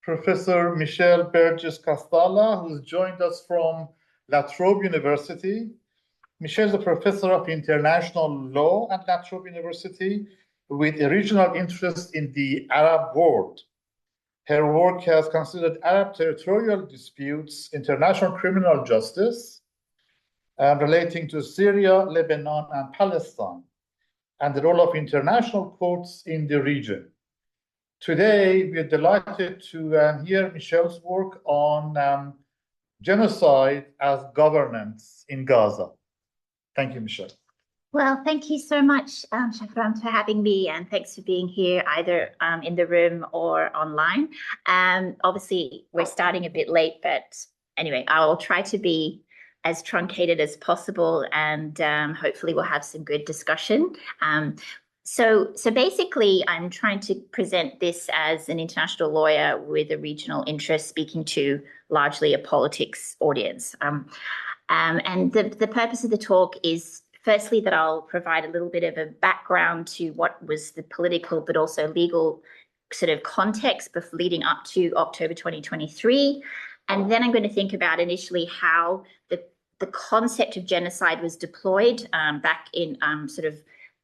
Professor Burgis Kasthala, who's joined us from Trobe University. Michelle is a professor of international law at Trobe University with a regional interest in the Arab world. Her work has considered Arab territorial disputes, international criminal justice, relating to Syria, Lebanon, and Palestine, and the role of international courts in the region. Today, we are delighted to hear Michelle's work on genocide as governance in Gaza. Thank you, Michelle. Well, thank you so much, Shahram, for having me, and thanks for being here either in the room or online. Obviously, we're starting a bit late, but anyway, I'll try to be as truncated as possible, and hopefully we'll have some good discussion. So basically, I'm trying to present this as an international lawyer with a regional interest speaking to largely a politics audience. And the purpose of the talk is firstly that I'll provide a little bit of a background to what was the political but also legal sort of context leading up to October 2023. And then I'm going to think about initially how the concept of genocide was deployed back in sort of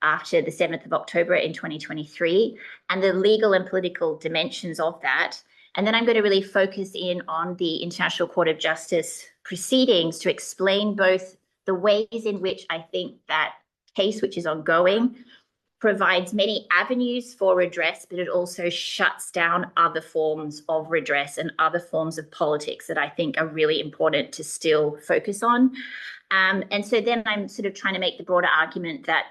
after the 7th of October in 2023, and the legal and political dimensions of that. And then I'm going to really focus in on the International Court of Justice proceedings to explain both the ways in which I think that case, which is ongoing, provides many avenues for redress, but it also shuts down other forms of redress and other forms of politics that I think are really important to still focus on. And so then I'm sort of trying to make the broader argument that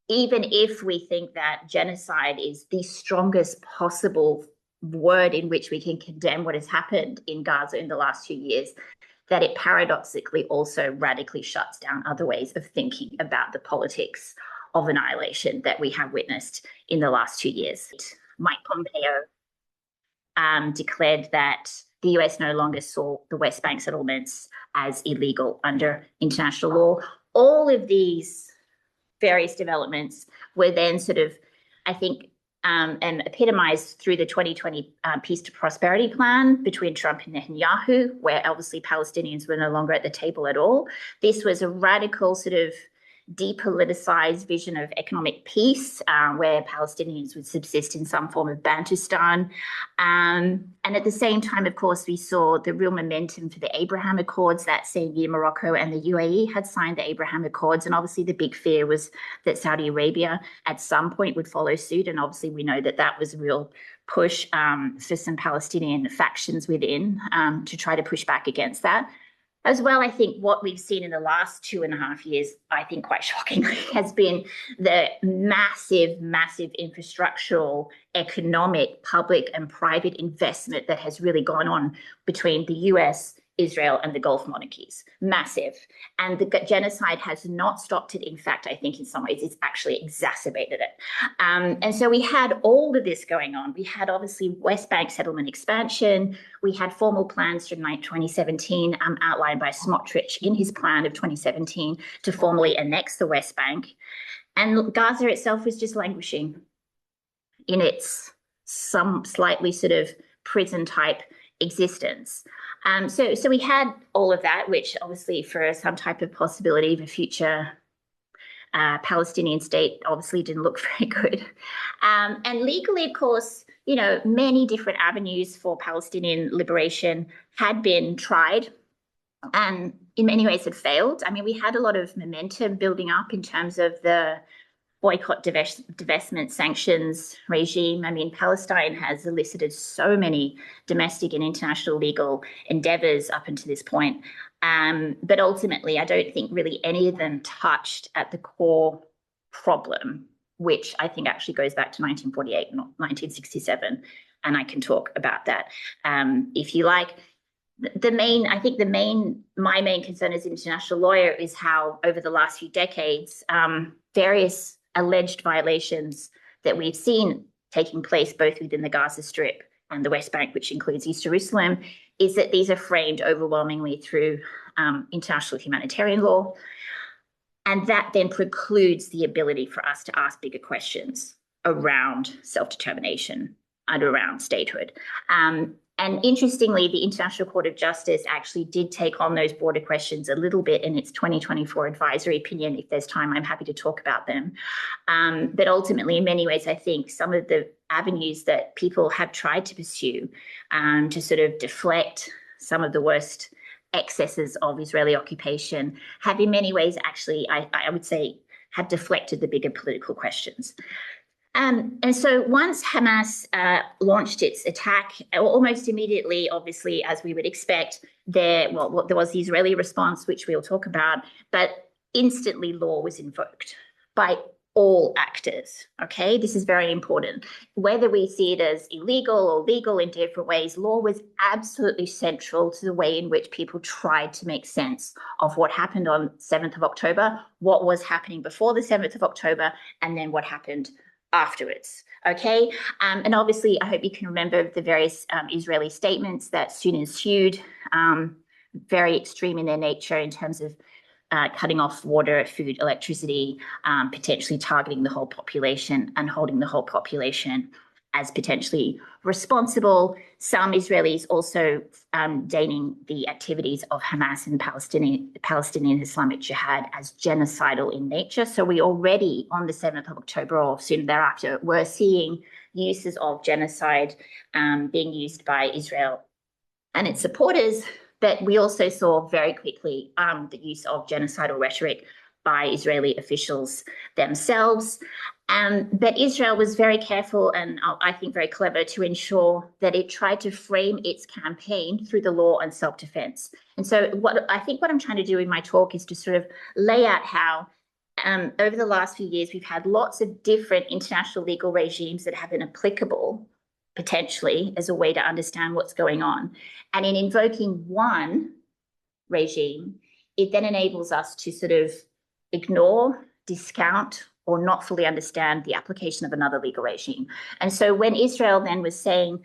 even if we think that genocide is the strongest possible word in which we can condemn what has happened in Gaza in the last 2 years, that it paradoxically also radically shuts down other ways of thinking about the politics of annihilation that we have witnessed in the last 2 years. Mike Pompeo declared that the US no longer saw the West Bank settlements as illegal under international law. All of these various developments were then sort of, I think, and epitomized through the 2020 Peace to Prosperity plan between Trump and Netanyahu, where obviously Palestinians were no longer at the table at all. This was a radical sort of depoliticized vision of economic peace, where Palestinians would subsist in some form of Bantustan. And at the same time, of course, we saw the real momentum for the Abraham Accords. That same year, Morocco and the UAE had signed the Abraham Accords. And obviously the big fear was that Saudi Arabia at some point would follow suit. And obviously we know that that was a real push for some Palestinian factions within to try to push back against that. As well, I think what we've seen in the last 2.5 years, I think quite shockingly, has been the massive infrastructural, economic, public and private investment that has really gone on between the US, Israel and the Gulf monarchies. Massive. And the genocide has not stopped it. In fact, I think in some ways it's actually exacerbated it. And so we had all of this going on. We had obviously West Bank settlement expansion. We had formal plans from 2017 outlined by Smotrich in his plan of 2017 to formally annex the West Bank. And Gaza itself was just languishing in its some slightly sort of prison type existence. So we had all of that, which obviously for some type of possibility of a future Palestinian state obviously didn't look very good. And legally, of course, you know, many different avenues for Palestinian liberation had been tried and in many ways had failed. I mean, we had a lot of momentum building up in terms of the boycott, divestment, sanctions regime. I mean, Palestine has elicited so many domestic and international legal endeavors up until this point. But ultimately, I don't think really any of them touched at the core problem, which I think actually goes back to 1948, not 1967. And I can talk about that if you like. My main concern as an international lawyer is how over the last few decades, various alleged violations that we've seen taking place both within the Gaza Strip and the West Bank, which includes East Jerusalem, is that these are framed overwhelmingly through international humanitarian law. And that then precludes the ability for us to ask bigger questions around self-determination and around statehood. And interestingly, the International Court of Justice actually did take on those border questions a little bit in its 2024 advisory opinion. If there's time, I'm happy to talk about them. But ultimately, in many ways, I think some of the avenues that people have tried to pursue to sort of deflect some of the worst excesses of Israeli occupation have in many ways actually, I would say, have deflected the bigger political questions. And so once Hamas launched its attack, almost immediately, obviously, as we would expect, there was the Israeli response, which we'll talk about, but instantly law was invoked by all actors, okay? This is very important. Whether we see it as illegal or legal in different ways, law was absolutely central to the way in which people tried to make sense of what happened on 7th of October, what was happening before the 7th of October, and then what happened afterwards, okay? And obviously, I hope you can remember the various Israeli statements that soon ensued, very extreme in their nature in terms of cutting off water, food, electricity, potentially targeting the whole population and holding the whole population as potentially responsible. Some Israelis also deigning the activities of Hamas and Palestinian Islamic Jihad as genocidal in nature. So we already, on the 7th of October or soon thereafter, were seeing uses of genocide being used by Israel and its supporters. But we also saw very quickly the use of genocidal rhetoric by Israeli officials themselves. But Israel was very careful and I think very clever to ensure that it tried to frame its campaign through the law and self-defense. And so what I'm trying to do in my talk is to sort of lay out how over the last few years, we've had lots of different international legal regimes that have been applicable potentially as a way to understand what's going on. And in invoking one regime, it then enables us to sort of ignore, discount, or not fully understand the application of another legal regime. And so when Israel then was saying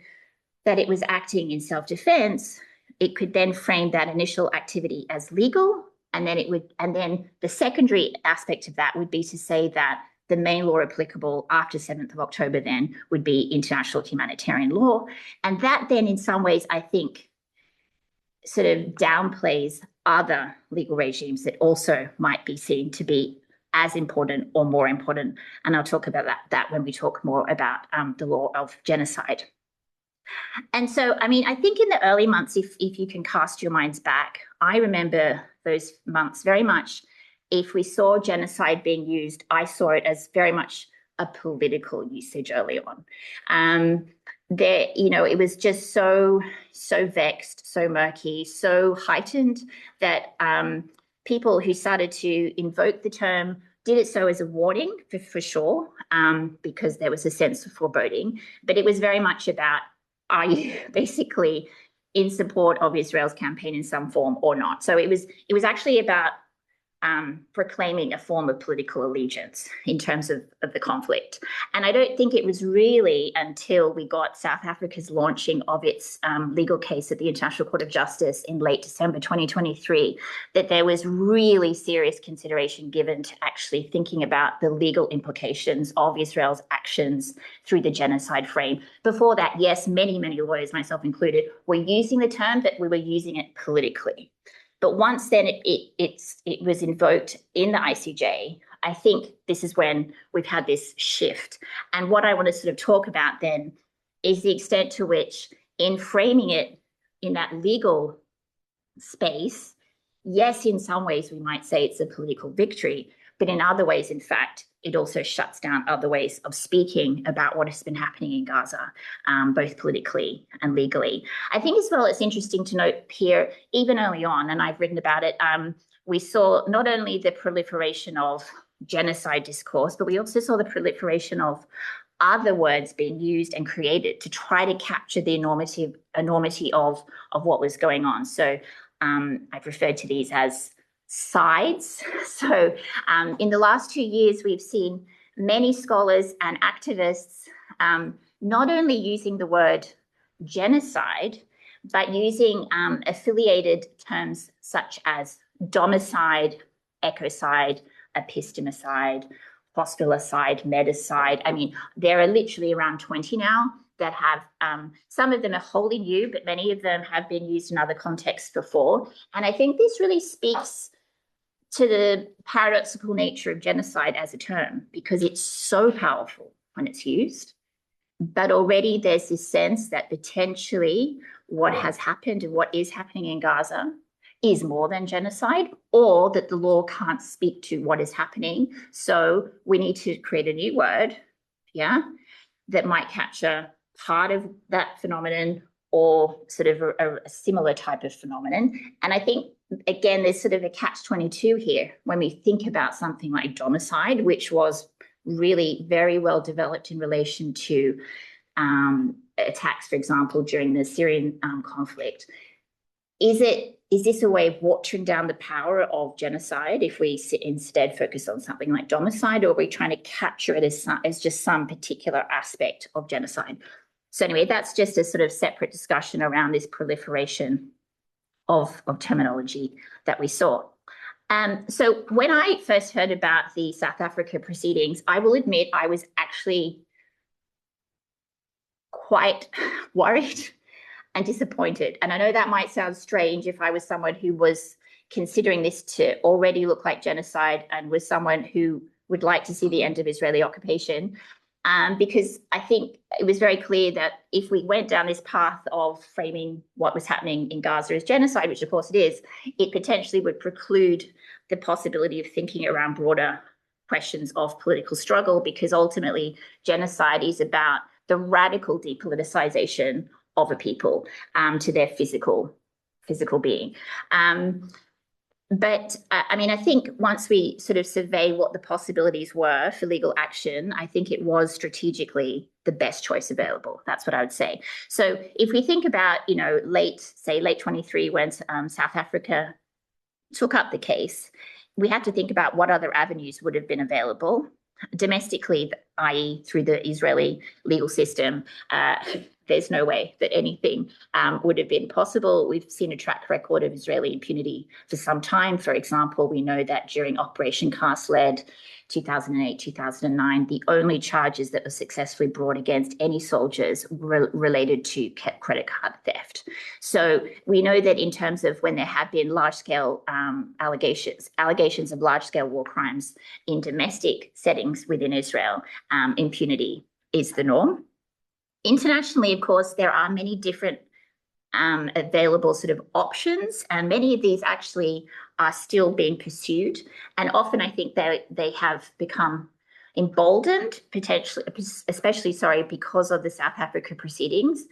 that it was acting in self-defense, it could then frame that initial activity as legal, and then the secondary aspect of that would be to say that the main law applicable after 7th of October then would be international humanitarian law. And that then in some ways, I think, sort of downplays other legal regimes that also might be seen to be as important or more important. And I'll talk about that when we talk more about the law of genocide. And so, I mean, I think in the early months, if you can cast your minds back, I remember those months very much. If we saw genocide being used, I saw it as very much a political usage early on. It was just so vexed, so murky, so heightened that people who started to invoke the term did it so as a warning for sure, because there was a sense of foreboding. But it was very much about, are you basically in support of Israel's campaign in some form or not? So it was actually about proclaiming a form of political allegiance in terms of the conflict. And I don't think it was really until we got South Africa's launching of its legal case at the International Court of Justice in late December 2023 that there was really serious consideration given to actually thinking about the legal implications of Israel's actions through the genocide frame. Before that, yes, many lawyers, myself included, were using the term, but we were using it politically. But once then it was invoked in the ICJ, I think this is when we've had this shift. And what I want to sort of talk about then is the extent to which, in framing it in that legal space, yes, in some ways we might say it's a political victory, but in other ways, in fact, it also shuts down other ways of speaking about what has been happening in Gaza, both politically and legally. I think as well, it's interesting to note here, even early on, and I've written about it, we saw not only the proliferation of genocide discourse, but we also saw the proliferation of other words being used and created to try to capture the enormity of what was going on. So I've referred to these as sides. So in the last 2 years, we've seen many scholars and activists not only using the word genocide, but using affiliated terms such as domicide, ecocide, epistemicide, hospilicide, medicide. I mean, there are literally around 20 now that have, some of them are wholly new, but many of them have been used in other contexts before. And I think this really speaks to the paradoxical nature of genocide as a term, because it's so powerful when it's used. But already there's this sense that potentially what has happened and what is happening in Gaza is more than genocide, or that the law can't speak to what is happening. So we need to create a new word, that might capture part of that phenomenon or sort of a similar type of phenomenon. And I think, again, there's sort of a catch-22 here when we think about something like genocide, which was really very well developed in relation to attacks, for example, during the Syrian conflict. Is this a way of watering down the power of genocide if we instead focus on something like genocide, or are we trying to capture it as just some particular aspect of genocide? So anyway, that's just a sort of separate discussion around this proliferation of terminology that we saw. So when I first heard about the South Africa proceedings, I will admit I was actually quite worried and disappointed. And I know that might sound strange if I was someone who was considering this to already look like genocide and was someone who would like to see the end of Israeli occupation, because I think it was very clear that if we went down this path of framing what was happening in Gaza as genocide, which of course it is, it potentially would preclude the possibility of thinking around broader questions of political struggle, because ultimately genocide is about the radical depoliticization of a people to their physical being. But I mean, I think once we sort of survey what the possibilities were for legal action, I think it was strategically the best choice available. That's what I would say. So if we think about, late 23, when South Africa took up the case, we have to think about what other avenues would have been available domestically, i.e. through the Israeli legal system. There's no way that anything would have been possible. We've seen a track record of Israeli impunity for some time. For example, we know that during Operation Cast Lead, 2008, 2009, the only charges that were successfully brought against any soldiers were related to credit card theft. So we know that in terms of when there have been large-scale allegations of large-scale war crimes in domestic settings within Israel, impunity is the norm. Internationally, of course, there are many different available sort of options, and many of these actually are still being pursued. And often I think they have become emboldened, potentially, especially, because of the South Africa proceedings.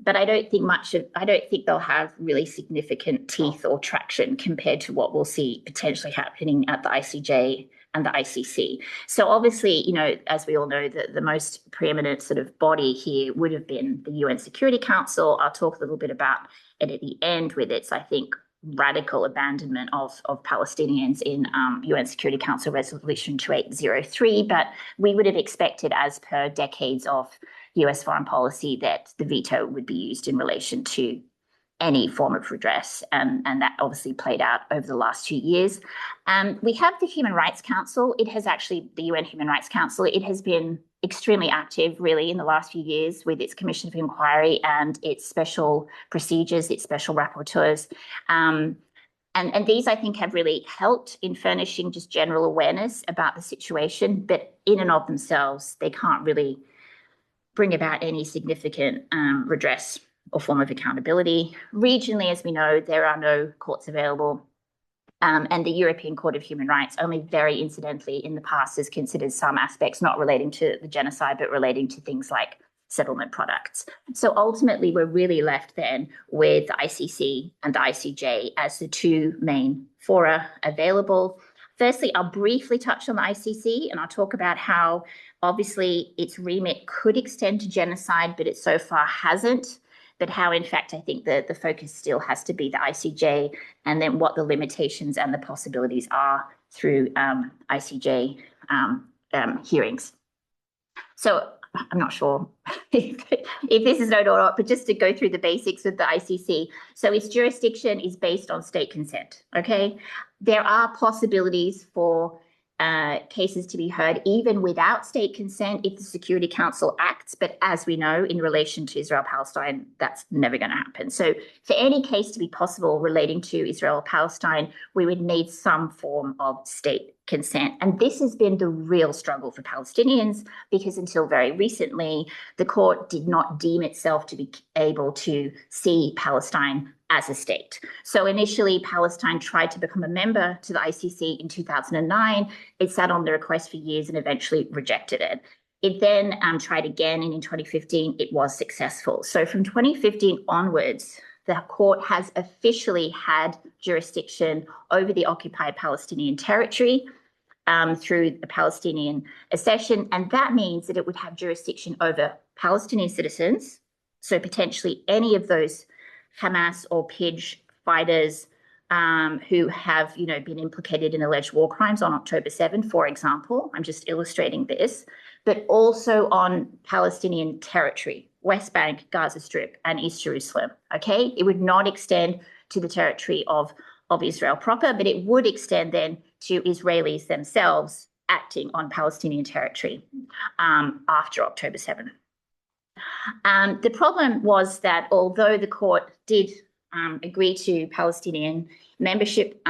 But I don't think they'll have really significant teeth or traction compared to what we'll see potentially happening at the ICJ and the ICC. So obviously, as we all know, the most preeminent sort of body here would have been the UN Security Council. I'll talk a little bit about it at the end with its, I think, radical abandonment of Palestinians in UN Security Council Resolution 2803. But we would have expected, as per decades of US foreign policy, that the veto would be used in relation to any form of redress, and that obviously played out over the last 2 years. We have the Human Rights Council. The UN Human Rights Council, it has been extremely active really in the last few years with its Commission of Inquiry and its special procedures, its special rapporteurs. And these, I think, have really helped in furnishing just general awareness about the situation, but in and of themselves, they can't really bring about any significant redress or form of accountability. Regionally, as we know, there are no courts available. And the European Court of Human Rights only very incidentally in the past has considered some aspects not relating to the genocide, but relating to things like settlement products. So ultimately, we're really left then with the ICC and the ICJ as the two main fora available. Firstly, I'll briefly touch on the ICC, and I'll talk about how obviously its remit could extend to genocide, but it so far hasn't. But how, in fact, I think the focus still has to be the ICJ, and then what the limitations and the possibilities are through ICJ hearings. So I'm not sure if this is known or not, but just to go through the basics of the ICC. So its jurisdiction is based on state consent, okay? There are possibilities for cases to be heard even without state consent if the Security Council acts. But as we know, in relation to Israel-Palestine, that's never going to happen. So for any case to be possible relating to Israel-Palestine, we would need some form of state consent. And this has been the real struggle for Palestinians, because until very recently, the court did not deem itself to be able to see Palestine as a state. So initially, Palestine tried to become a member to the ICC in 2009. It sat on the request for years and eventually rejected it. It then tried again, and in 2015, it was successful. So from 2015 onwards, the court has officially had jurisdiction over the occupied Palestinian territory through the Palestinian accession. And that means that it would have jurisdiction over Palestinian citizens, so potentially any of those Hamas or PIJ fighters who have, been implicated in alleged war crimes on October 7, for example. I'm just illustrating this, but also on Palestinian territory, West Bank, Gaza Strip, and East Jerusalem. Okay, it would not extend to the territory of Israel proper, but it would extend then to Israelis themselves acting on Palestinian territory after October 7. The problem was that although the court did agree to Palestinian membership,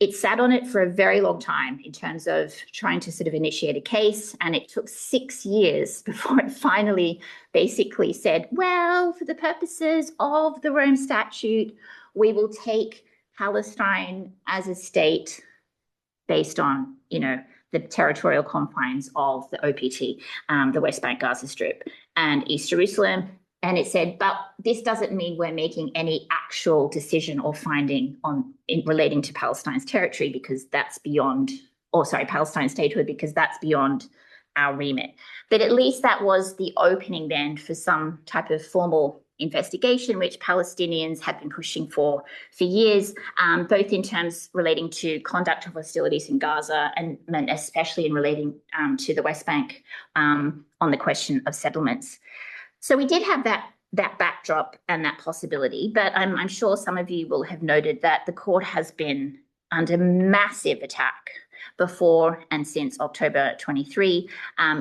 it sat on it for a very long time in terms of trying to sort of initiate a case. And it took 6 years before it finally basically said, well, for the purposes of the Rome Statute, we will take Palestine as a state based on, the territorial confines of the OPT, the West Bank, Gaza Strip, and East Jerusalem. And it said, but this doesn't mean we're making any actual decision or finding in relating to Palestine's territory, because that's beyond, Palestine statehood, because that's beyond our remit. But at least that was the opening then for some type of formal investigation, which Palestinians had been pushing for years, both in terms relating to conduct of hostilities in Gaza and especially in relating to the West Bank on the question of settlements. So we did have that backdrop and that possibility, but I'm sure some of you will have noted that the court has been under massive attack before and since October 23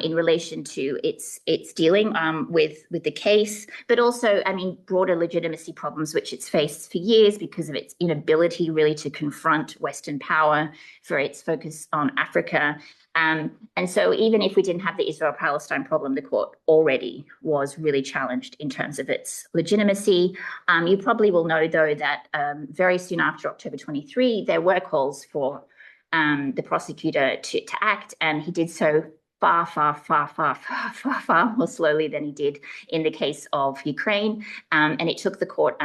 in relation to its dealing with the case, but also, broader legitimacy problems which it's faced for years because of its inability really to confront Western power, for its focus on Africa. And so even if we didn't have the Israel-Palestine problem, the court already was really challenged in terms of its legitimacy. You probably will know, though, that very soon after October 23, there were calls for the prosecutor to act, and he did so far more slowly than he did in the case of Ukraine. And it took the court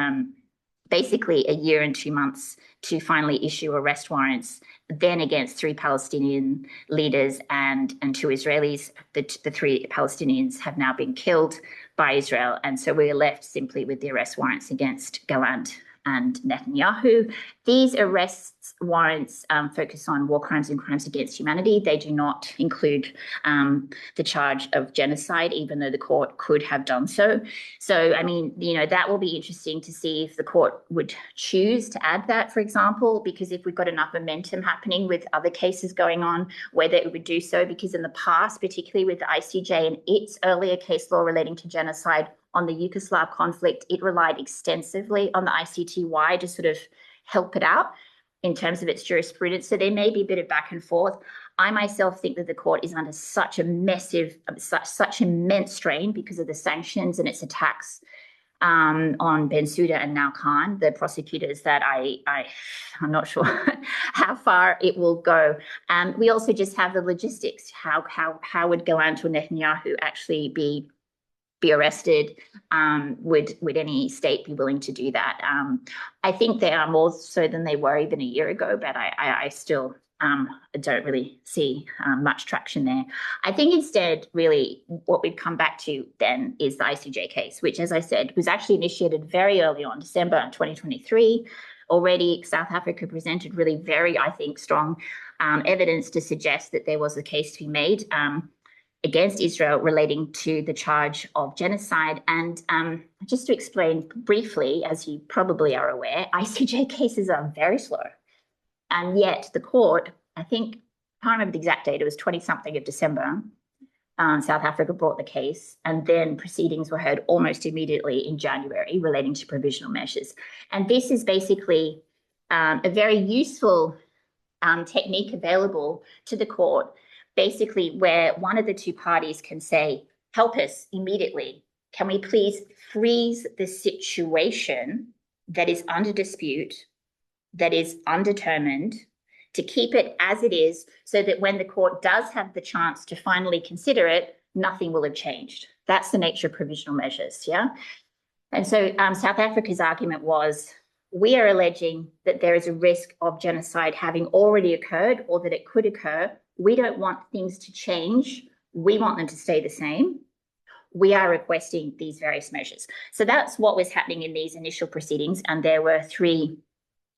basically a year and 2 months to finally issue arrest warrants, then against 3 Palestinian leaders and 2 Israelis. The 3 Palestinians have now been killed by Israel. And so we're left simply with the arrest warrants against Gallant and Netanyahu. These arrest warrants focus on war crimes and crimes against humanity. They do not include the charge of genocide, even though the court could have done so. So, that will be interesting to see if the court would choose to add that, for example, because if we've got enough momentum happening with other cases going on, whether it would do so, because in the past, particularly with the ICJ and its earlier case law relating to genocide on the Yugoslav conflict, it relied extensively on the ICTY to sort of help it out in terms of its jurisprudence. So there may be a bit of back and forth. I myself think that the court is under such immense strain because of the sanctions and its attacks on Bensouda and now Khan, the prosecutors, that I'm not sure how far it will go. We also just have the logistics. How would Gallant or Netanyahu actually be arrested? Would any state be willing to do that? I think they are more so than they were even a year ago, but I still don't really see much traction there. I think instead, really, what we've come back to then is the ICJ case, which, as I said, was actually initiated very early on, December 2023. Already, South Africa presented really very, I think, strong evidence to suggest that there was a case to be made against Israel relating to the charge of genocide. And just to explain briefly, as you probably are aware, ICJ cases are very slow. And yet the court, I think can't remember the exact date, it was 20-something of December, South Africa brought the case, and then proceedings were heard almost immediately in January relating to provisional measures. And this is basically a very useful technique available to the court, basically where one of the two parties can say, help us immediately. Can we please freeze the situation that is under dispute, that is undetermined, to keep it as it is, so that when the court does have the chance to finally consider it, nothing will have changed. That's the nature of provisional measures, yeah? And so South Africa's argument was, we are alleging that there is a risk of genocide having already occurred or that it could occur. We don't want things to change. We want them to stay the same. We are requesting these various measures. So that's what was happening in these initial proceedings, and there were 3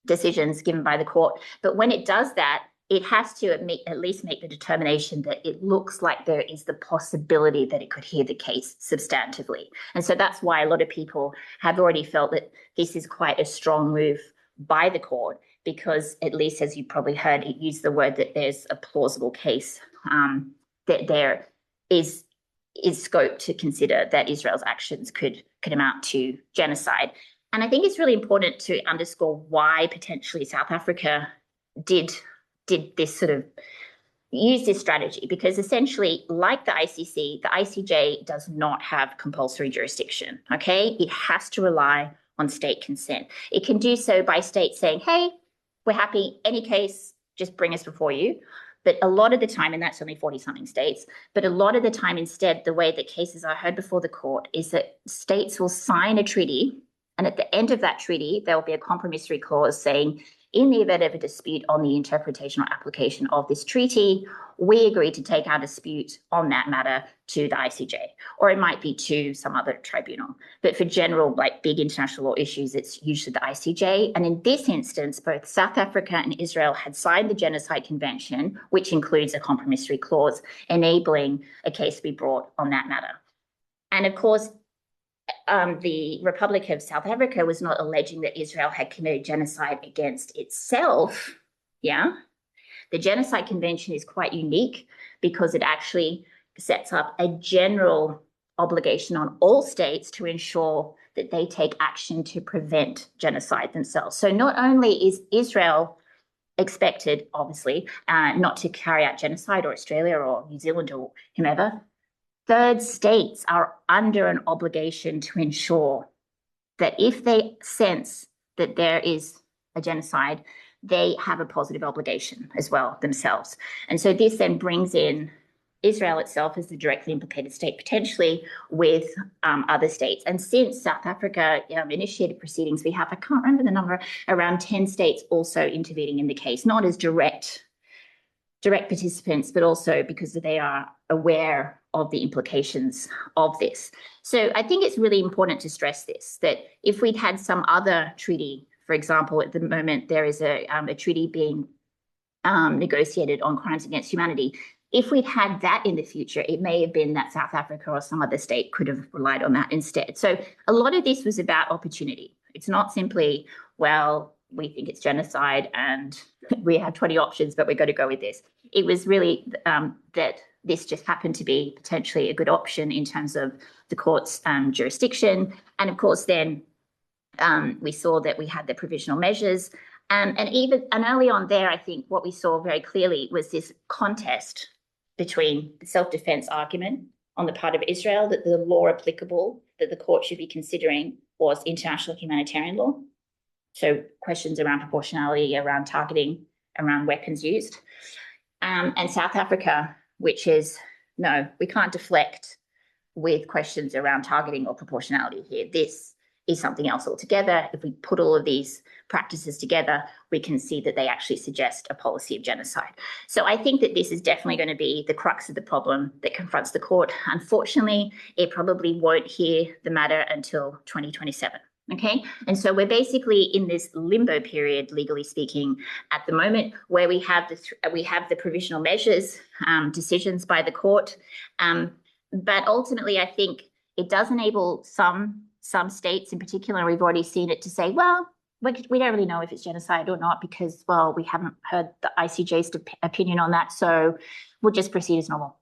decisions given by the court. But when it does that, it has to at least make the determination that it looks like there is the possibility that it could hear the case substantively. And so that's why a lot of people have already felt that this is quite a strong move by the court, because at least, as you probably heard, it used the word that there's a plausible case, that there is scope to consider that Israel's actions could amount to genocide. And I think it's really important to underscore why potentially South Africa did this sort of use this strategy, because essentially, like the ICC, the ICJ does not have compulsory jurisdiction, okay? It has to rely on state consent. It can do so by states saying, hey, we're happy, any case, just bring us before you. But a lot of the time, and that's only 40-something states, but a lot of the time instead, the way that cases are heard before the court is that states will sign a treaty, and at the end of that treaty, there will be a compromissory clause saying, in the event of a dispute on the interpretation or application of this treaty, we agree to take our dispute on that matter to the ICJ, or it might be to some other tribunal. But for general, like big international law issues, it's usually the ICJ. And in this instance, both South Africa and Israel had signed the Genocide Convention, which includes a compromissory clause enabling a case to be brought on that matter. And of course, the Republic of South Africa was not alleging that Israel had committed genocide against itself. Yeah. The Genocide Convention is quite unique because it actually sets up a general obligation on all states to ensure that they take action to prevent genocide themselves. So not only is Israel expected, obviously, not to carry out genocide, or Australia or New Zealand or whomever, third states are under an obligation to ensure that if they sense that there is a genocide, they have a positive obligation as well themselves. And so this then brings in Israel itself as the directly implicated state, potentially with other states. And since South Africa initiated proceedings, we have, I can't remember the number, around 10 states also intervening in the case, not as direct participants, but also because they are aware of the implications of this. So I think it's really important to stress this, that if we'd had some other treaty, for example, at the moment there is a treaty being negotiated on crimes against humanity. If we'd had that in the future, it may have been that South Africa or some other state could have relied on that instead. So a lot of this was about opportunity. It's not simply, well, we think it's genocide and we have 20 options, but we're going to go with this. It was really that this just happened to be potentially a good option in terms of the court's jurisdiction. And of course, then we saw that we had the provisional measures. And early on there, I think what we saw very clearly was this contest between the self-defense argument on the part of Israel that the law applicable that the court should be considering was international humanitarian law. So questions around proportionality, around targeting, around weapons used. And South Africa, which is, no, we can't deflect with questions around targeting or proportionality here. This is something else altogether. If we put all of these practices together, we can see that they actually suggest a policy of genocide. So I think that this is definitely going to be the crux of the problem that confronts the court. Unfortunately, it probably won't hear the matter until 2027. Okay, and so we're basically in this limbo period, legally speaking, at the moment, where we have the provisional measures decisions by the court, but ultimately, I think it does enable some states, in particular, we've already seen it, to say, well, we don't really know if it's genocide or not because, well, we haven't heard the ICJ's opinion on that. So we'll just proceed as normal.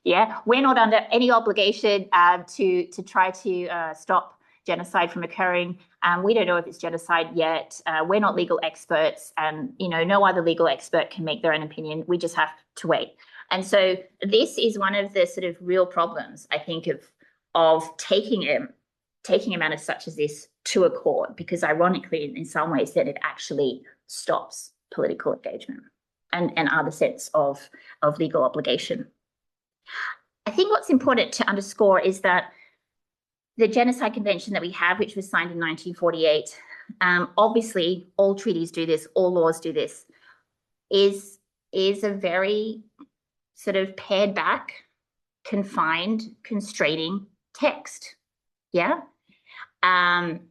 Yeah, we're not under any obligation to try to stop genocide from occurring. We don't know if it's genocide yet. We're not legal experts, and no other legal expert can make their own opinion. We just have to wait. And so this is one of the sort of real problems, I think, of taking a matter such as this to a court, because ironically, in some ways, then it actually stops political engagement and other sense of legal obligation. I think what's important to underscore is that the Genocide Convention that we have, which was signed in 1948, obviously all treaties do this, all laws do this, is a very sort of pared back, confined, constraining text. Yeah. And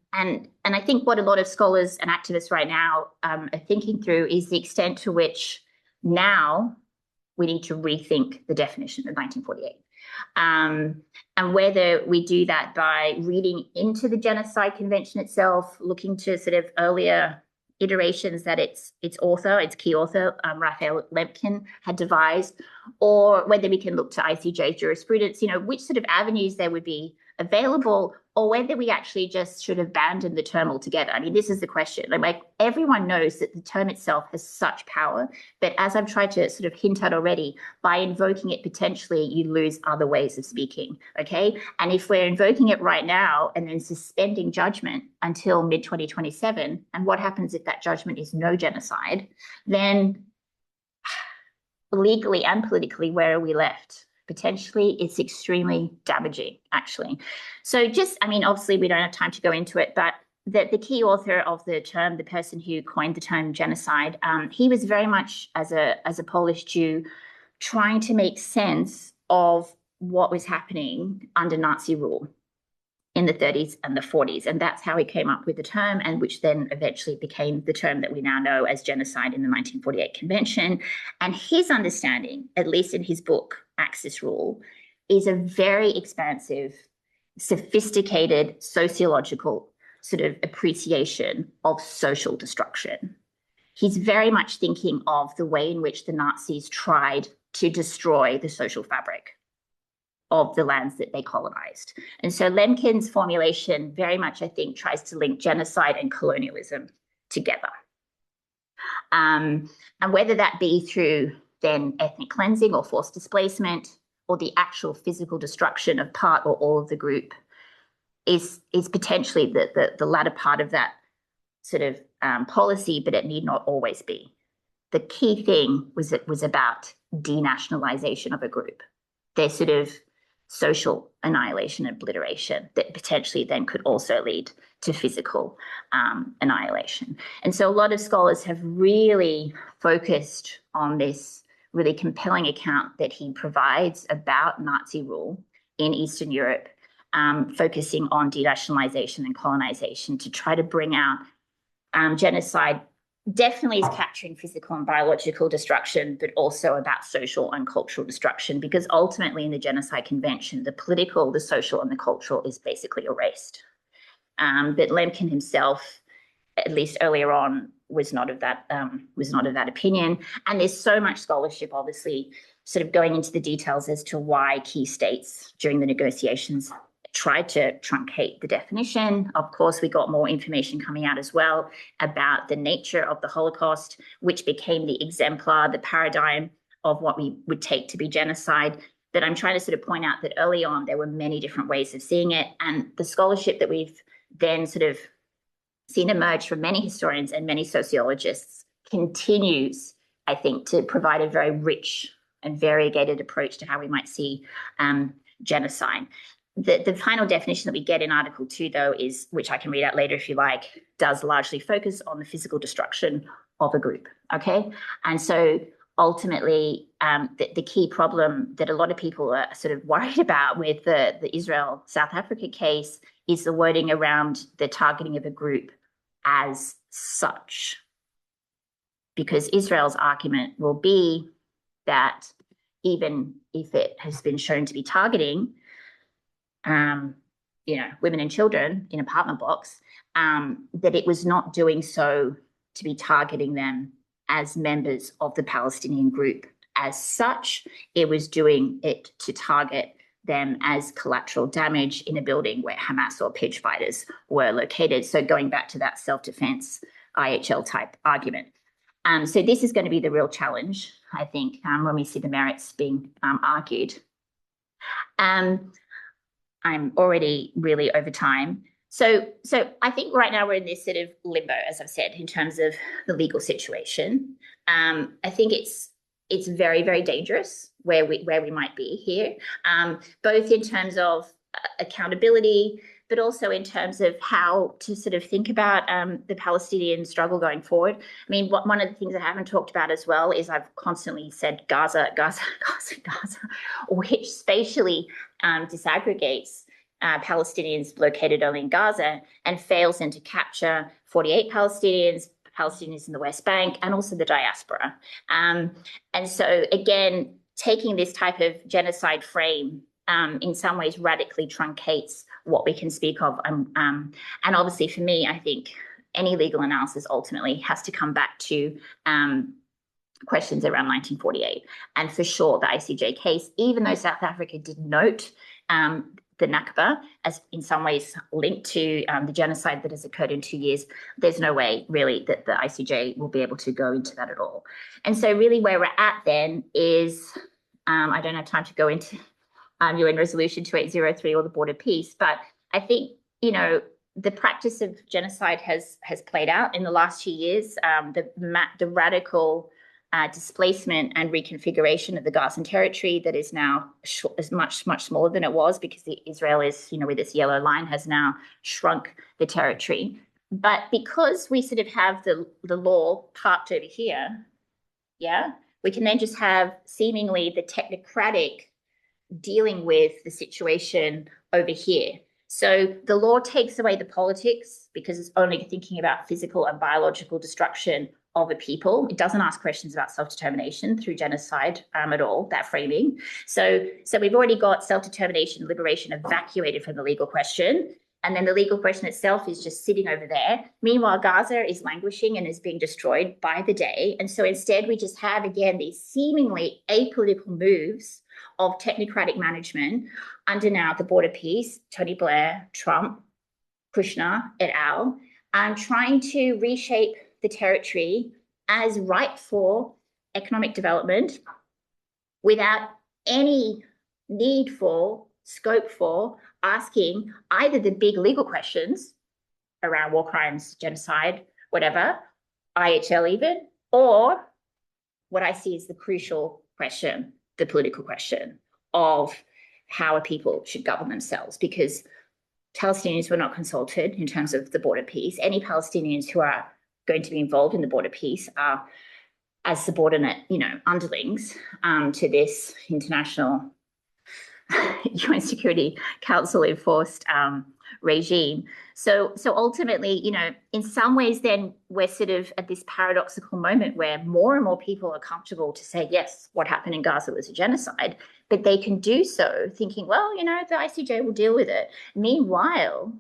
I think what a lot of scholars and activists right now are thinking through is the extent to which now we need to rethink the definition of 1948. And whether we do that by reading into the Genocide Convention itself, looking to sort of earlier iterations that its key author, Raphael Lemkin, had devised, or whether we can look to ICJ jurisprudence, which sort of avenues there would be available, or whether we actually just should abandon the term altogether. I mean, this is the question. Like everyone knows that the term itself has such power, but as I've tried to sort of hint at already, by invoking it potentially, you lose other ways of speaking, okay? And if we're invoking it right now and then suspending judgment until mid-2027, and what happens if that judgment is no genocide, then legally and politically, where are we left? Potentially, it's extremely damaging, actually. So obviously we don't have time to go into it, but the key author of the term, the person who coined the term genocide, he was very much, as a Polish Jew, trying to make sense of what was happening under Nazi rule in the 30s and the 40s. And that's how he came up with the term, and which then eventually became the term that we now know as genocide in the 1948 Convention. And his understanding, at least in his book, Axis Rule, is a very expansive, sophisticated sociological sort of appreciation of social destruction. He's very much thinking of the way in which the Nazis tried to destroy the social fabric of the lands that they colonized. And so Lemkin's formulation very much, I think, tries to link genocide and colonialism together. And whether that be through then ethnic cleansing or forced displacement, or the actual physical destruction of part or all of the group, is potentially the latter part of that sort of policy, but it need not always be. The key thing was about denationalization of a group. Their sort of social annihilation and obliteration that potentially then could also lead to physical annihilation. And so a lot of scholars have really focused on this really compelling account that he provides about Nazi rule in Eastern Europe, focusing on denationalization and colonization to try to bring out genocide. Definitely is capturing physical and biological destruction, but also about social and cultural destruction, because ultimately in the Genocide Convention, the political, the social, and the cultural is basically erased. But Lemkin himself, at least earlier on, was not of that opinion. And there's so much scholarship, obviously, sort of going into the details as to why key states during the negotiations tried to truncate the definition. Of course, we got more information coming out as well about the nature of the Holocaust, which became the exemplar, the paradigm of what we would take to be genocide. But I'm trying to sort of point out that early on, there were many different ways of seeing it. And the scholarship that we've then sort of seen emerge from many historians and many sociologists continues, I think, to provide a very rich and variegated approach to how we might see genocide. The final definition that we get in Article 2, though, is, which I can read out later if you like, does largely focus on the physical destruction of a group, okay? And so ultimately, the key problem that a lot of people are sort of worried about with the Israel-South Africa case is the wording around the targeting of a group as such. Because Israel's argument will be that even if it has been shown to be targeting, women and children in apartment blocks, that it was not doing so to be targeting them as members of the Palestinian group as such. It was doing it to target them as collateral damage in a building where Hamas or Pitch fighters were located. So going back to that self-defense IHL type argument. So this is going to be the real challenge, I think, when we see the merits being argued. I'm already really over time. So I think right now we're in this sort of limbo, as I've said, in terms of the legal situation. I think it's very, very dangerous where we might be here, both in terms of accountability, but also in terms of how to sort of think about the Palestinian struggle going forward. I mean, one of the things I haven't talked about as well is I've constantly said Gaza, which spatially disaggregates Palestinians located only in Gaza and fails then to capture 48 Palestinians in the West Bank, and also the diaspora. And so, again, taking this type of genocide frame in some ways radically truncates what we can speak of. And obviously, for me, I think any legal analysis ultimately has to come back to questions around 1948. And for sure, the ICJ case, even though South Africa did note the Nakba as in some ways linked to the genocide that has occurred in 2 years, there's no way really that the ICJ will be able to go into that at all. And so really where we're at then is, I don't have time to go into UN Resolution 2803 or the border peace, but I think, the practice of genocide has played out in the last 2 years. The radical displacement and reconfiguration of the Gazan territory that is now is much smaller than it was, because Israel is, with its yellow line, has now shrunk the territory. But because we sort of have the law parked over here, we can then just have seemingly the technocratic dealing with the situation over here. So the law takes away the politics because it's only thinking about physical and biological destruction of a people. It doesn't ask questions about self-determination through genocide at all, that framing. So we've already got self-determination, liberation evacuated from the legal question. And then the legal question itself is just sitting over there. Meanwhile, Gaza is languishing and is being destroyed by the day. And so instead we just have, again, these seemingly apolitical moves of technocratic management under now the border peace, Tony Blair, Trump, Kushner, et al., trying to reshape the territory as ripe for economic development without any need for, scope for, asking either the big legal questions around war crimes, genocide, whatever, IHL even, or what I see as the crucial question, the political question of how a people should govern themselves, because Palestinians were not consulted in terms of the border peace. Any Palestinians who are going to be involved in the border peace are as subordinate, underlings to this international UN Security Council enforced regime. So ultimately, in some ways, then we're sort of at this paradoxical moment where more and more people are comfortable to say, yes, what happened in Gaza was a genocide, but they can do so thinking, well, the ICJ will deal with it. Meanwhile,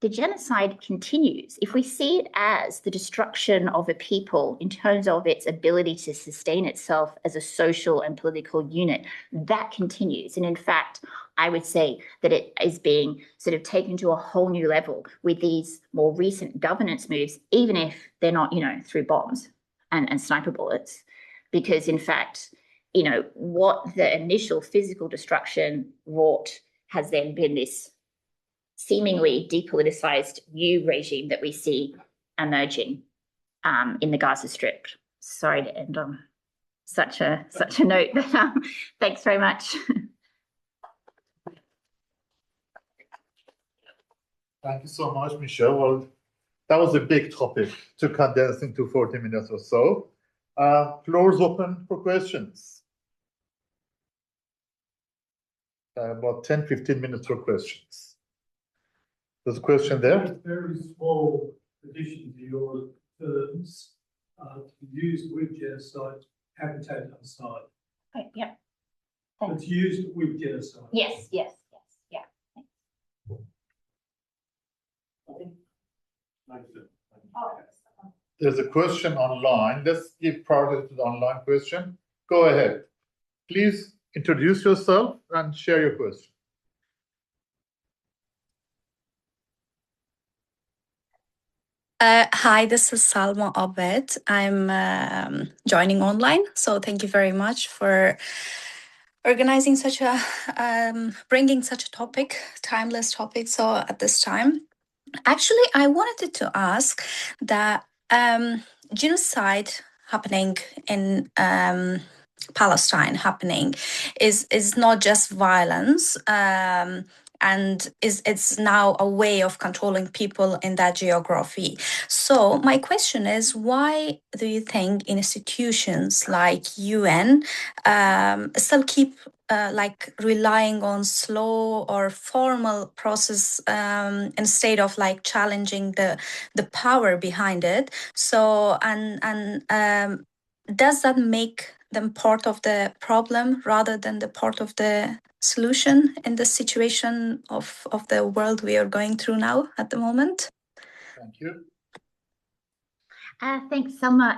the genocide continues. If we see it as the destruction of a people in terms of its ability to sustain itself as a social and political unit, that continues. And in fact, I would say that it is being sort of taken to a whole new level with these more recent governance moves, even if they're not, through bombs and sniper bullets. Because in fact, what the initial physical destruction wrought has then been this seemingly depoliticized new regime that we see emerging in the Gaza Strip. Sorry to end on such a note, but thanks very much. Thank you so much, Michelle. Well, that was a big topic to condense into 40 minutes or so. Floor is open for questions. About 10, 15 minutes for questions. There's a question there. Very small addition to your terms to be used with genocide, habitat aside. Okay, yeah. It's used with genocide. Yes. There's a question online. Let's give priority to the online question. Go ahead. Please introduce yourself and share your question. Hi, this is Salma Abed. I'm joining online, so thank you very much for organizing such a, bringing such a topic, timeless topic, so at this time. Actually, I wanted to ask that genocide happening in Palestine is not just violence. And it's now a way of controlling people in that geography. So my question is, why do you think institutions like UN still keep like relying on slow or formal process instead of like challenging the power behind it? So does that make them part of the problem rather than the part of the solution in the situation of the world we are going through now at the moment? Thank you. Thanks, Selma.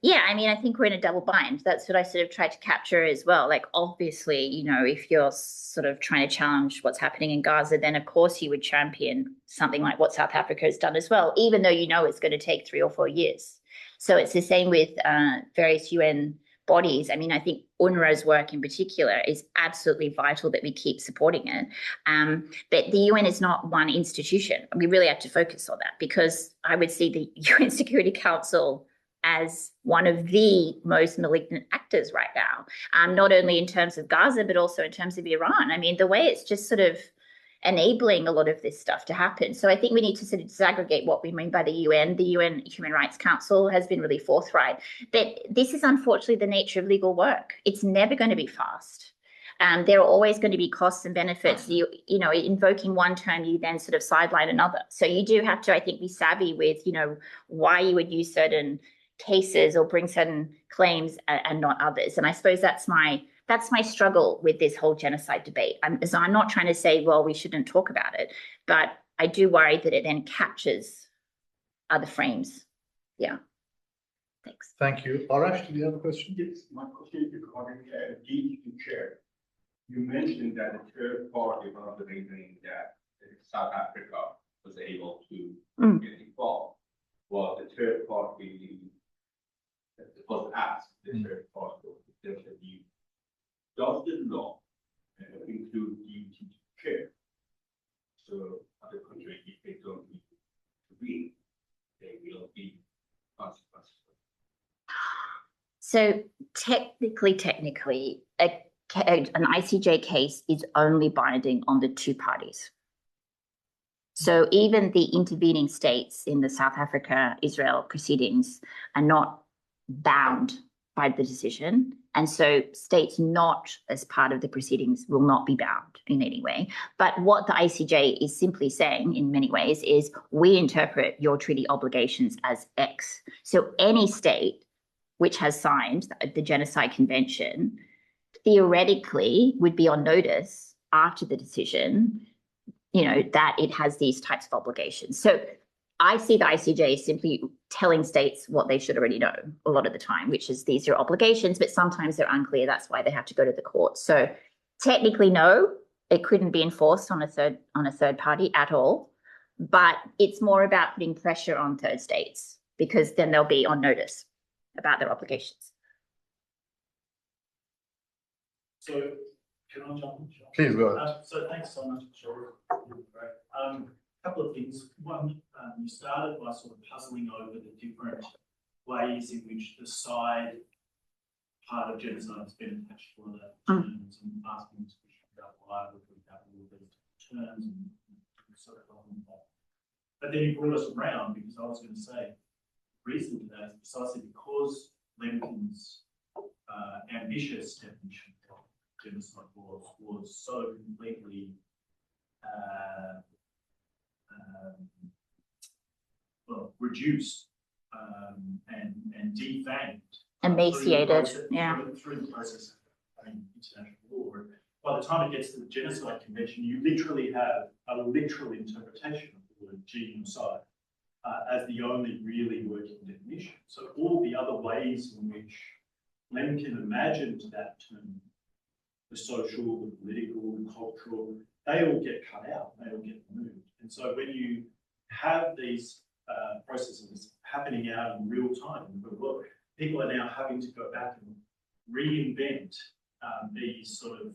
Yeah, I mean, I think we're in a double bind. That's what I sort of tried to capture as well. Like, obviously, you know, if you're sort of trying to challenge what's happening in Gaza, then of course you would champion something like what South Africa has done as well, even though you know it's going to take 3 or 4 years. So it's the same with various UN bodies. I mean, I think UNRWA's work in particular is absolutely vital that we keep supporting it. But the UN is not one institution. We really have to focus on that, because I would see the UN Security Council as one of the most malignant actors right now, not only in terms of Gaza, but also in terms of Iran. I mean, the way it's just sort of enabling a lot of this stuff to happen. So I think we need to sort of disaggregate what we mean by the UN. The UN Human Rights Council has been really forthright that this is unfortunately the nature of legal work. It's never going to be fast. There are always going to be costs and benefits. You know, invoking one term, you then sort of sideline another. So you do have to, I think, be savvy with, you know, why you would use certain cases or bring certain claims and not others. And I suppose that's my struggle with this whole genocide debate. So I'm not trying to say, well, we shouldn't talk about it, but I do worry that it then captures other frames. Yeah. Thanks. Thank you. Arash, do you have a question? Yes, my question is regarding DEQ chair. You mentioned that the third party, one of the reasons that South Africa was able to get involved was the third party that was asked, the third party, the view. Does the law include duty to care? So other countries, if they don't need to read, they will be consequences. So technically, an ICJ case is only binding on the 2 parties. So even the intervening states in the South Africa-Israel proceedings are not bound by the decision. And so states not as part of the proceedings will not be bound in any way. But what the ICJ is simply saying in many ways is we interpret your treaty obligations as X. So any state which has signed the Genocide Convention theoretically would be on notice after the decision, you know, that it has these types of obligations. So I see the ICJ simply telling states what they should already know a lot of the time, which is these are obligations, but sometimes they're unclear. That's why they have to go to the court. So technically, no, it couldn't be enforced on a third party at all. But it's more about putting pressure on third states, because then they'll be on notice about their obligations. So can I jump in? Please go ahead. So thanks so much, Shahram. Couple of things. One, you started by sort of puzzling over the different ways in which the side part of genocide has been attached to other terms, and asking this question about why would we have all these terms and sort of on that. But then you brought us around, because I was going to say the reason for that is precisely because Lemkin's ambitious definition of genocide was so completely reduced and defanged, Emaciated, through the process of international law. By the time it gets to the Genocide Convention, you literally have a literal interpretation of the word genocide. as the only really working definition. So all the other ways in which Lemkin imagined that term, the social, the political, the cultural, they all get cut out, they all get removed. And so when you have these processes happening out in real time, people are now having to go back and reinvent these sort of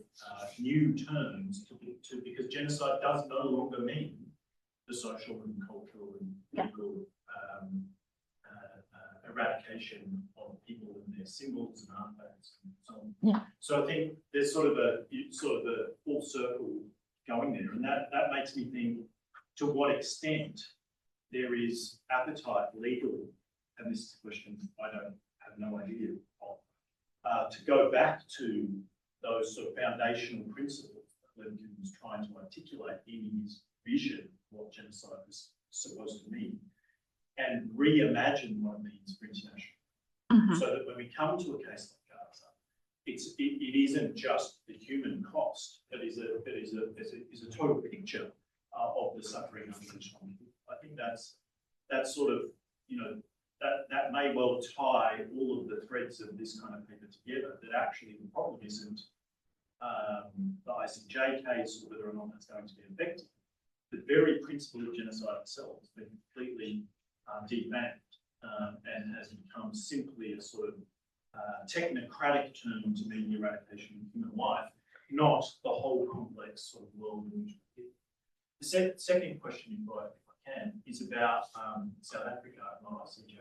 new terms because genocide does no longer mean the social and cultural and political eradication of people and their symbols and artifacts and so on. Yeah. So I think there's sort of a full circle going there, and that makes me think to what extent there is appetite legally, and this is a question I don't have no idea of, to go back to those sort of foundational principles that Lemkin was trying to articulate in his vision of what genocide was supposed to mean, and reimagine what it means for international. So that when we come to a case like Gaza, it isn't just the human cost, but is a total picture of the suffering of the people. I think that's sort of, you know, that may well tie all of the threads of this kind of paper together, that actually the problem isn't the ICJ case or whether or not that's going to be effective. The very principle of genocide itself has been completely devamped and has become simply a sort of technocratic term to mean the eradication of human life, not the whole complex sort of world in which we live. The second question, if I can, is about South Africa and not ICJ.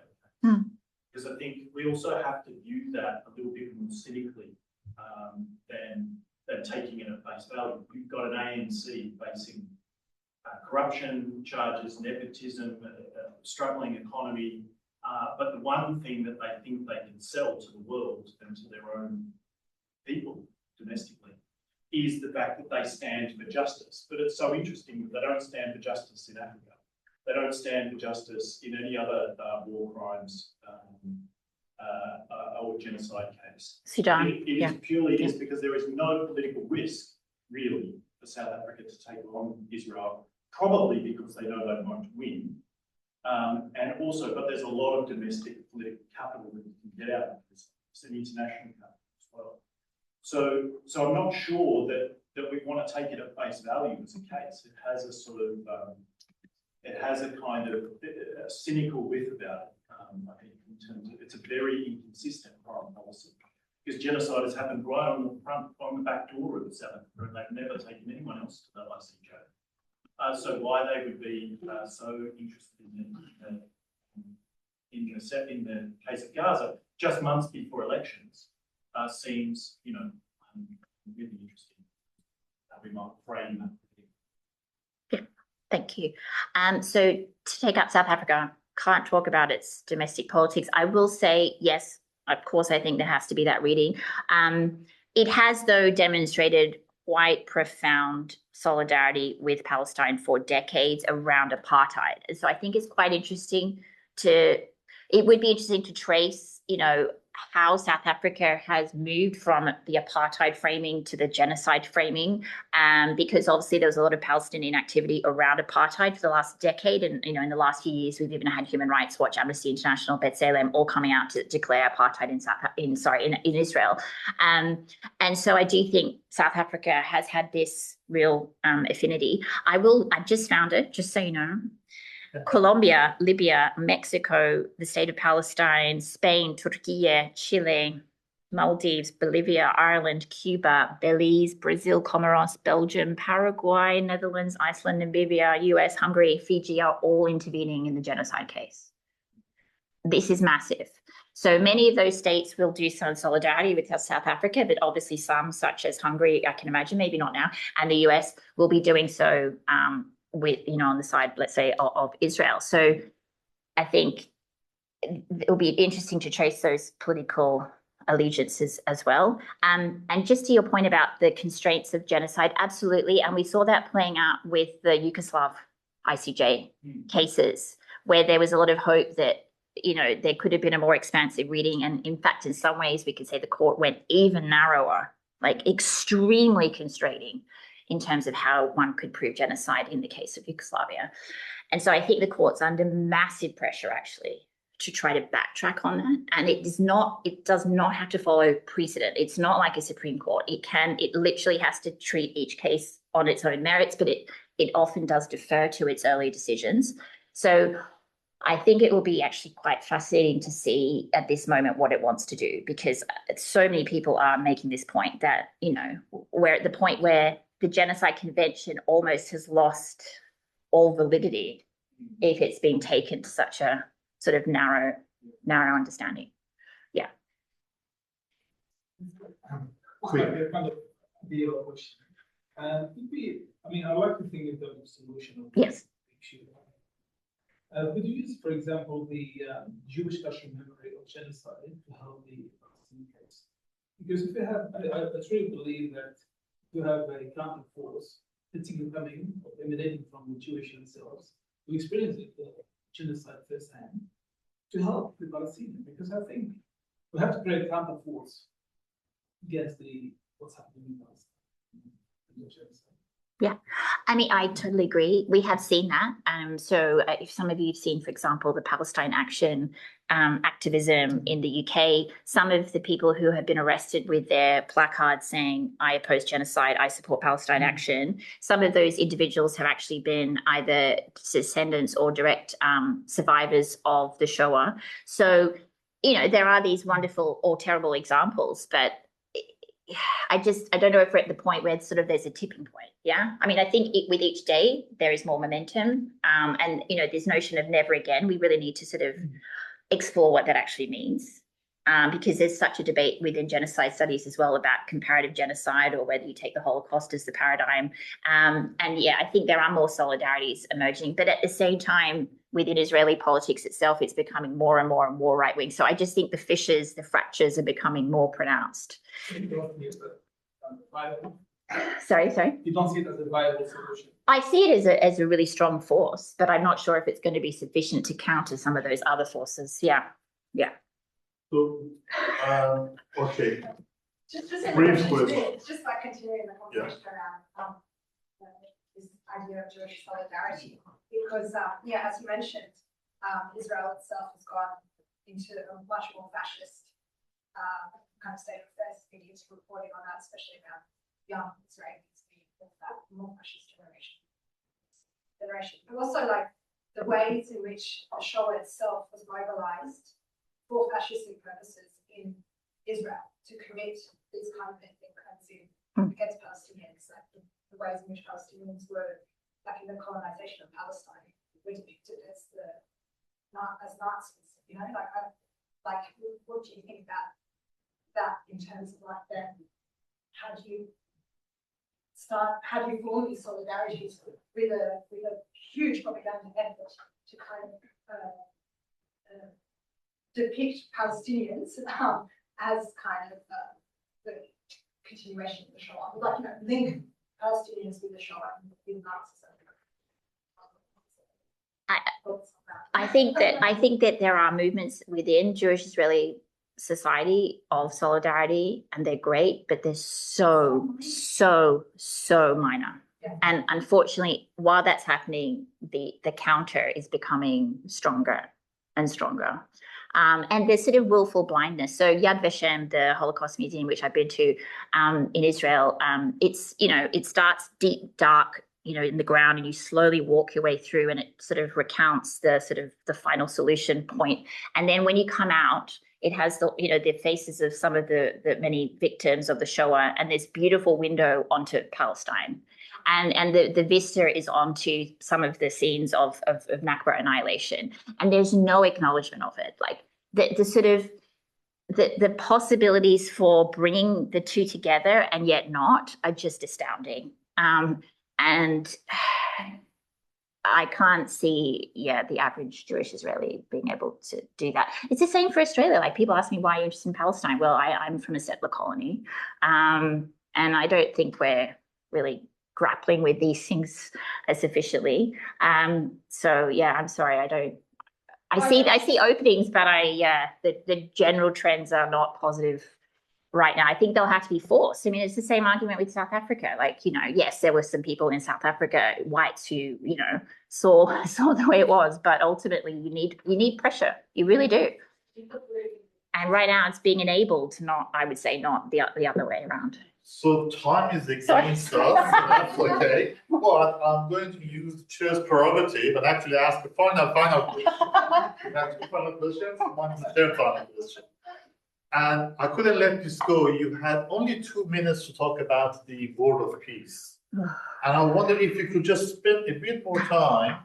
Because I think we also have to view that a little bit more cynically than taking it at face value. You've got an ANC facing corruption charges, nepotism, struggling economy, but the one thing that they think they can sell to the world and to their own people domestically is the fact that they stand for justice. But it's so interesting that they don't stand for justice in Africa. They don't stand for justice in any other war crimes or genocide case. Sudan. It is purely is because there is no political risk, really, for South Africa to take on Israel, probably because they know they won't win. And also, but there's a lot of domestic political capital that you can get out of this. It's an international capital as well. So I'm not sure that we want to take it at face value as a case. It has a sort of, it has a kind of cynical whiff about it. I think in terms of it's a very inconsistent foreign policy because genocide has happened right on the back door of South Africa, and they've never taken anyone else to the ICJ. So why they would be so interested in the case of Gaza just months before elections seems, you know, really interesting. We might frame that. Yeah, thank you. So to take up South Africa, can't talk about its domestic politics. I will say, yes, of course, I think there has to be that reading. It has, though, demonstrated quite profound solidarity with Palestine for decades around apartheid. And so I think it's quite interesting it would be interesting to trace, you know, how South Africa has moved from the apartheid framing to the genocide framing, because obviously there was a lot of Palestinian activity around apartheid for the last decade. And, you know, in the last few years, we've even had Human Rights Watch, Amnesty International, B'Tselem all coming out to declare apartheid in Israel. And so I do think South Africa has had this real affinity. I've just found it, just so you know. Colombia, Libya, Mexico, the state of Palestine, Spain, Turkey, Chile, Maldives, Bolivia, Ireland, Cuba, Belize, Brazil, Comoros, Belgium, Paraguay, Netherlands, Iceland, Namibia, US, Hungary, Fiji are all intervening in the genocide case. This is massive. So many of those states will do some solidarity with South Africa, but obviously some, such as Hungary, I can imagine, maybe not now, and the US will be doing so with, you know, on the side, let's say, of Israel. So I think it'll be interesting to trace those political allegiances as well. And just to your point about the constraints of genocide, absolutely. And we saw that playing out with the Yugoslav ICJ cases, where there was a lot of hope that, you know, there could have been a more expansive reading. And in fact, in some ways, we could say the court went even narrower, like extremely constraining in terms of how one could prove genocide in the case of Yugoslavia. And so I think the court's under massive pressure actually to try to backtrack on that. And it does not have to follow precedent. It's not like a Supreme Court. It literally has to treat each case on its own merits, but it often does defer to its early decisions. So I think it will be actually quite fascinating to see at this moment what it wants to do, because so many people are making this point that, we're at the point where the Genocide Convention almost has lost all validity if it's been taken to such a sort of narrow understanding. Yeah. Kind of deal question. I like to think in terms of solution of Yes. issue. Could you use, for example, the Jewish national memory of genocide to help the Palestinian case? Because if you have, I truly believe that you have a counter force, particularly coming or emanating from the Jewish themselves, who experience the genocide firsthand, to help the Palestinians. Because I think we have to create a counter force against what's happening in Palestine. Yeah, I totally agree. We have seen that. So if some of you have seen, for example, the Palestine Action activism in the UK, some of the people who have been arrested with their placards saying, I oppose genocide, I support Palestine Action, some of those individuals have actually been either descendants or direct survivors of the Shoah. So, there are these wonderful or terrible examples, but I don't know if we're at the point where there's a tipping point. Yeah. I think with each day there is more momentum. And, this notion of never again, we really need to sort of explore what that actually means. Because there's such a debate within genocide studies as well about comparative genocide, or whether you take the Holocaust as the paradigm. And yeah, I think there are more solidarities emerging, but at the same time, within Israeli politics itself, it's becoming more and more and more right-wing. So I just think the fissures, the fractures are becoming more pronounced. Sorry? You don't see it as a viable solution? I see it as a really strong force, but I'm not sure if it's going to be sufficient to counter some of those other forces. Yeah. So, okay. Just Brief question. it's just like continuing the conversation around this idea of Jewish solidarity, because as you mentioned, Israel itself has gone into a much more fascist kind of state of affairs. I think it's reporting on that, especially around young Israelis being that more fascist generation. But also like the ways in which the Shoah itself was mobilized for fascistic purposes in Israel to commit these kind of ethnic cleansing against Palestinians, like the ways in which Palestinians were, like in the colonization of Palestine, were depicted as Nazis. What do you think about that in terms of like then how do you form these solidarities with a huge propaganda effort to kind of depict Palestinians as kind of the continuation of the Shoah, link Palestinians with the Shoah and with Nazism. I think that there are movements within Jewish Israeli society of solidarity, and they're great, but they're so minor. Yeah. And unfortunately, while that's happening, the counter is becoming stronger and stronger. And there's sort of willful blindness. So Yad Vashem, the Holocaust Museum, which I've been to in Israel, it starts deep, dark, in the ground, and you slowly walk your way through, and it sort of recounts the final solution point. And then when you come out, it has the faces of some of the many victims of the Shoah, and this beautiful window onto Palestine. And the vista is onto some of the scenes of Nakba annihilation. And there's no acknowledgement of it. Like the possibilities for bringing the two together and yet not are just astounding. And I can't see, the average Jewish Israeli being able to do that. It's the same for Australia. Like, people ask me, why are you interested in Palestine? Well, I'm from a settler colony. And I don't think we're really grappling with these things as sufficiently. So yeah, I'm sorry, I see openings, but the general trends are not positive right now. I think they'll have to be forced. I mean, it's the same argument with South Africa. Like, you know, yes, there were some people in South Africa, whites, who, you know, saw the way it was, but ultimately you need pressure. You really do. And right now it's being enabled, not, I would say, not the other way around. So time is against us, so that's okay. But I'm going to use the chair's prerogative and actually ask the final question. We have two final questions, one is the third final question. And I couldn't let this go. You had only 2 minutes to talk about the Board of Peace. And I wonder if you could just spend a bit more time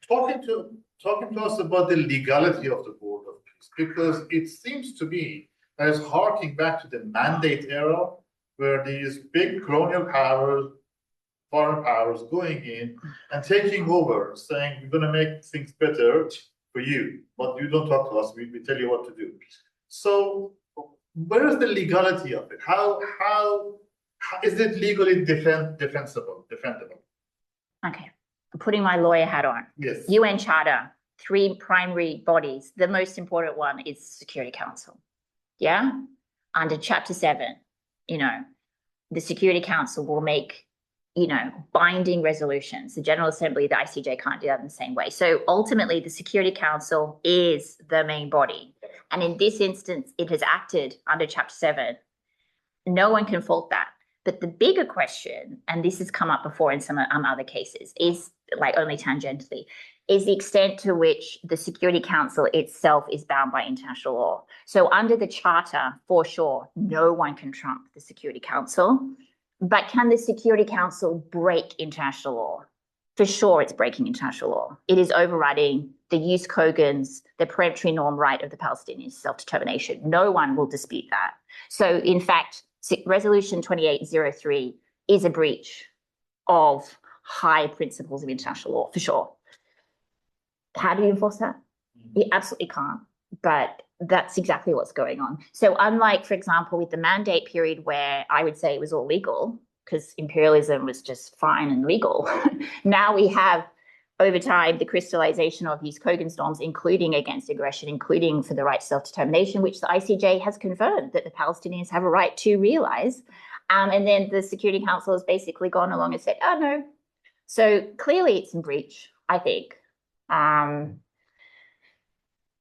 talking to us about the legality of the Board of Peace, because it seems to me that it's harking back to the mandate era, where these big colonial powers, foreign powers going in and taking over, saying, we're going to make things better for you, but you don't talk to us, we tell you what to do. So where is the legality of it? How is it legally defendable? Okay, I'm putting my lawyer hat on. Yes. UN Charter, 3 primary bodies. The most important one is Security Council. Yeah? Under Chapter 7, you know, the Security Council will make, you know, binding resolutions. The General Assembly, the ICJ can't do that in the same way. So ultimately, the Security Council is the main body. And in this instance, it has acted under Chapter 7. No one can fault that. But the bigger question, and this has come up before in some other cases, is, like, only tangentially, is the extent to which the Security Council itself is bound by international law. So under the Charter, for sure, no one can trump the Security Council. But can the Security Council break international law? For sure, it's breaking international law. It is overriding the Jus Cogens, the peremptory norm right of the Palestinians' self-determination. No one will dispute that. So in fact, Resolution 2803 is a breach of high principles of international law, for sure. How do you enforce that? You absolutely can't, but that's exactly what's going on. So unlike, for example, with the mandate period, where I would say it was all legal because imperialism was just fine and legal, now we have, over time, the crystallization of Jus Cogens norms, including against aggression, including for the right to self-determination, which the ICJ has confirmed that the Palestinians have a right to realize. And then the Security Council has basically gone along and said, oh, no. So clearly it's in breach, I think.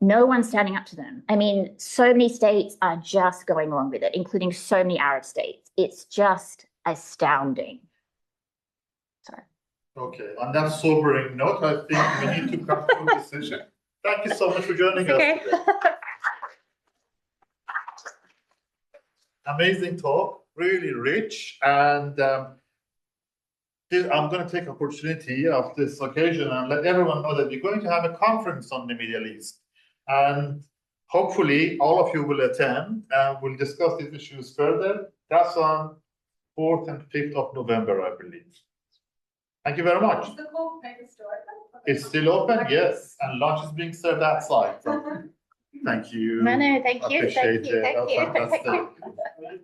No one's standing up to them. I mean, so many states are just going along with it, including so many Arab states. It's just astounding. Sorry. Okay, on that sobering note, I think we need to come to a decision. Thank you so much for joining us today. Amazing talk, really rich, and I'm going to take opportunity of this occasion and let everyone know that we're going to have a conference on the Middle East, and hopefully all of you will attend and we'll discuss these issues further. That's on 4th and 5th of November, I believe. Thank you very much. Is the court paper still open? It's still open, yes, and lunch is being served outside. Thank you. No, thank you. Appreciate Thank you. it. Thank you. Fantastic.